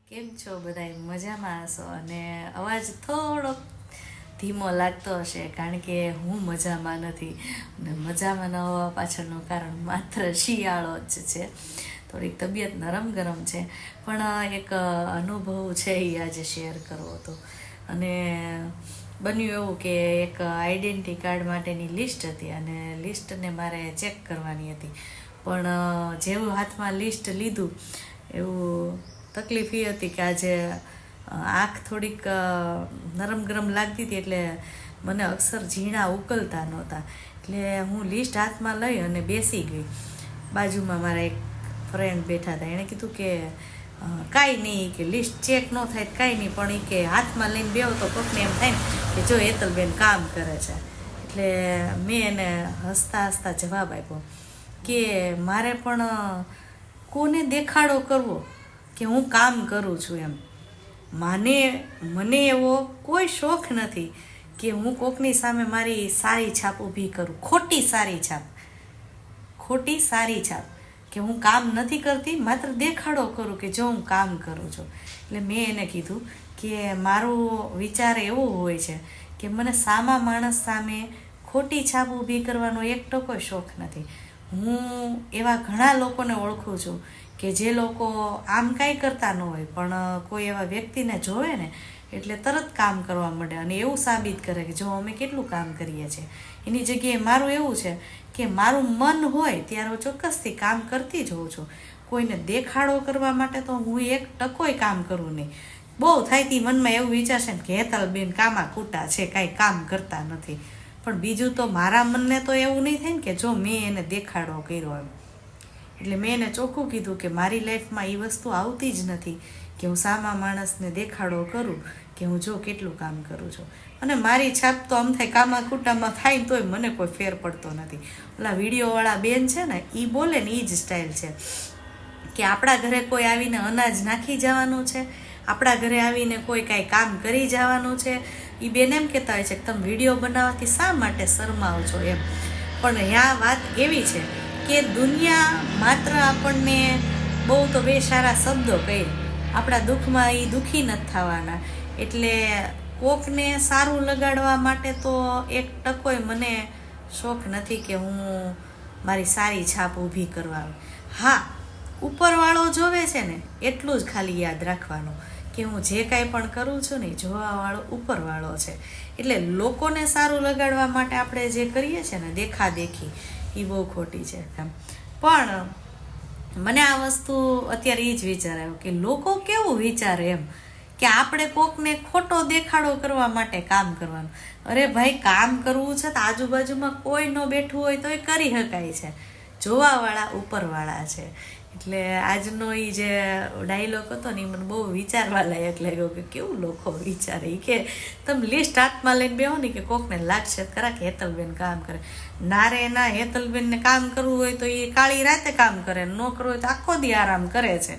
કેમ છો બધાય મજામાં હશો અને અવાજ થોડોક ધીમો લાગતો હશે કારણ કે હું મજામાં નથી અને મજામાં ન હોવા પાછળનું કારણ માત્ર શિયાળો જ છે. થોડીક તબિયત નરમ ગરમ છે પણ એક અનુભવ છે એ આજે શેર કરવો હતો. અને બન્યું એવું કે એક આઈડેન્ટિટી કાર્ડ માટેની લિસ્ટ હતી અને લિસ્ટને મારે ચેક કરવાની હતી, પણ જેવું હાથમાં લિસ્ટ લીધું એવું તકલીફ એ હતી કે આજે આંખ થોડીક નરમ ગરમ લાગતી હતી એટલે મને અક્ષર ઝીણા ઉકલતા નહોતા. એટલે હું લિસ્ટ હાથમાં લઈ અને બેસી ગઈ. બાજુમાં મારા એક ફ્રેન્ડ બેઠા હતા, એણે કીધું કે કાંઈ નહીં, કે લિસ્ટ ચેક ન થાય કાંઈ નહીં, પણ એ કે હાથમાં લઈને બેહો તો કોકને એમ થાય ને કે જો હેતલબેન કામ કરે છે. એટલે મેં એને હસતા હસતા જવાબ આપ્યો કે મારે પણ કોને દેખાડો કરવો કે હું કામ કરું છું એમ. મને એવો કોઈ શોખ નથી કે હું કોકની સામે મારી સારી છાપ ઊભી કરું, ખોટી સારી છાપ કે હું કામ નથી કરતી, માત્ર દેખાડો કરું કે જો હું કામ કરું છું. એટલે મેં એને કીધું કે મારો વિચાર એવો હોય છે કે મને સામા માણસ સામે ખોટી છાપ ઊભી કરવાનો એક ટકો શોખ નથી. હું એવા ઘણા લોકોને ઓળખું છું કે જે લોકો આમ કાંઈ કરતા ન હોય પણ કોઈ એવા વ્યક્તિને જોવે ને એટલે તરત કામ કરવા માંડે અને એવું સાબિત કરે કે જો અમે કેટલું કામ કરીએ છીએ. એની જગ્યાએ મારું એવું છે કે મારું મન હોય ત્યારે હું ચોક્કસથી કામ કરતી જ હોઉં છું. કોઈને દેખાડો કરવા માટે તો હું એક ટકોય કામ કરું નહીં. બહુ થાયતી મનમાં એવું વિચારશે ને કે હેતલબેન કામા કૂટા છે, કાંઈ કામ કરતા નથી, પણ બીજું તો મારા મનને તો એવું નહીં થાય ને કે જો મેં એને દેખાડો કર્યો એમ. એટલે મેં એને ચોખ્ખું કીધું કે મારી લાઈફમાં એ વસ્તુ આવતી જ નથી કે હું સામા માણસને દેખાડો કરું કે હું જો કેટલું કામ કરું છું. અને મારી છાપ તો આમ થાય કામા કૂટામાં થાય તોય મને કોઈ ફેર પડતો નથી. ઓલા વિડીયોવાળા બેન છે ને એ બોલે ને એ જ સ્ટાઇલ છે કે આપણા ઘરે કોઈ આવીને અનાજ નાખી જવાનું છે, આપણા ઘરે આવીને કોઈ કાંઈ કામ કરી જવાનું છે. એ બેન એમ કહેતા હોય છે કે તમે વિડીયો બનાવવાથી શા માટે શરમાવો છો એમ. પણ અહીંયા વાત એવી છે કે દુનિયા માત્ર આપણને બહુ તો બે સારા શબ્દો કહે, આપણા દુઃખમાં એ દુઃખી નથી થવાના. એટલે કોકને સારું લગાડવા માટે તો એક ટકોય મને શોખ નથી કે હું મારી સારી છાપ ઊભી કરવા. હા, ઉપરવાળો જોવે છે ને એટલું જ ખાલી યાદ રાખવાનું કે હું જે કાંઈ પણ કરું છું ને જોવાવાળો ઉપરવાળો છે. એટલે લોકોને સારું લગાડવા માટે આપણે જે કરીએ છીએ ને દેખાદેખી, એ બહુ ખોટી છે. પણ મને આ વસ્તુ અત્યારે એ જ વિચાર આવ્યો કે લોકો કેવું વિચારે એમ કે આપણે કોકને ખોટો દેખાડો કરવા માટે કામ કરવાનું. અરે ભાઈ, કામ કરવું છે તો આજુબાજુમાં કોઈ ન બેઠું હોય તોય કરી શકાય છે, જોવાવાળા ઉપરવાળા છે. એટલે આજનો એ જે ડાયલોગ હતો ને એ મને બહુ વિચારવા લાયક લાગ્યો કે કેવું લોકો વિચારે. કે તમે લિસ્ટ હાથમાં લઈને બેહો ને કે કોકને લાગશે ખરા કે હેતલબેન કામ કરે. નારે ના, હેતલબેનને કામ કરવું હોય તો એ કાળી રાતે કામ કરે, ન કરવું હોય તો આખો દી આરામ કરે છે.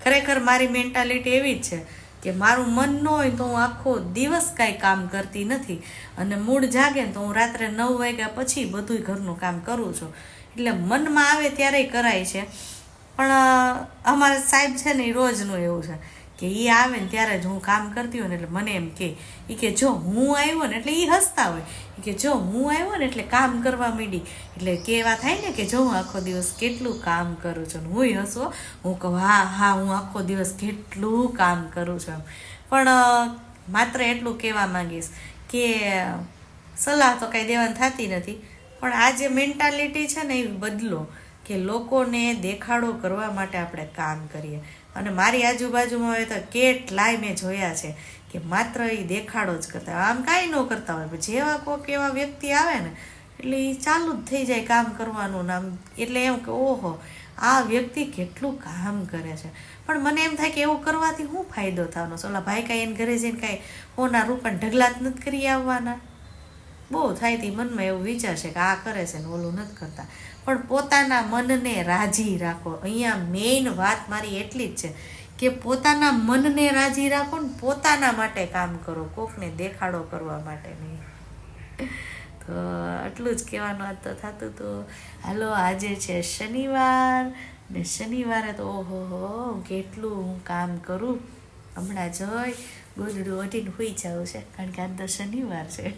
ખરેખર મારી મેન્ટાલિટી એવી જ છે કે મારું મન ન હોય તો હું આખો દિવસ કાંઈ કામ કરતી નથી અને મૂડ જાગે ને તો હું રાત્રે 9 વાગ્યા પછી બધું ઘરનું કામ કરું છું. એટલે મનમાં આવે ત્યારે કરાય છે. પણ અમારા સાહેબ છે ને એ રોજનું એવું છે કે એ આવે ને ત્યારે જ હું કામ કરતી હોય ને એટલે મને એમ કે જો હું આવ્યો ને એટલે એ હસતા હોય કે જો હું આવ્યો ને એટલે કામ કરવા માંડી. એટલે કેવા થાય ને કે જો હું આખો દિવસ કેટલું કામ કરું છું ને હું હસવો, હું કહું હા હું આખો દિવસ કેટલું કામ કરું છું એમ. પણ માત્ર એટલું કહેવા માંગીશ કે સલાહ તો કાંઈ દેવાની થતી નથી, પણ આ જે મેન્ટાલિટી છે ને એ બદલો કે લોકોને દેખાડો કરવા માટે આપણે કામ કરીએ. અને મારી આજુબાજુમાં હોય તો કેટલાય મેં જોયા છે કે માત્ર એ દેખાડો જ કરતા હોય, આમ કાંઈ ન કરતા હોય. જેવા કોઈક એવા વ્યક્તિ આવે ને એટલે એ ચાલુ જ થઈ જાય કામ કરવાનું નામ. એટલે એમ કે ઓહો, આ વ્યક્તિ કેટલું કામ કરે છે. પણ મને એમ થાય કે એવું કરવાથી શું ફાયદો થવાનો? ઓલા ભાઈ કાંઈ એને ઘરે જઈને કાંઈ હોના રૂપાને ઢગલા જ નથી કરી આવવાના. બહુ થાય તે મનમાં એવું વિચારશે કે આ કરે છે ને ઓલું નથી કરતા. પણ પોતાના મનને રાજી રાખો. અહીંયા મેઇન વાત મારી એટલી જ છે કે પોતાના મનને રાજી રાખો ને પોતાના માટે કામ કરો, કોકને દેખાડો કરવા માટે નહીં. તો આટલું જ કહેવાનું આજ તો થતું હતું. હાલો, આજે છે શનિવાર ને શનિવારે તો ઓહો કેટલું હું કામ કરું. હમણાં જોઈ ગોદડું ઓઢીને સૂઈ જવું છે, કારણ કે આજ તો શનિવાર છે.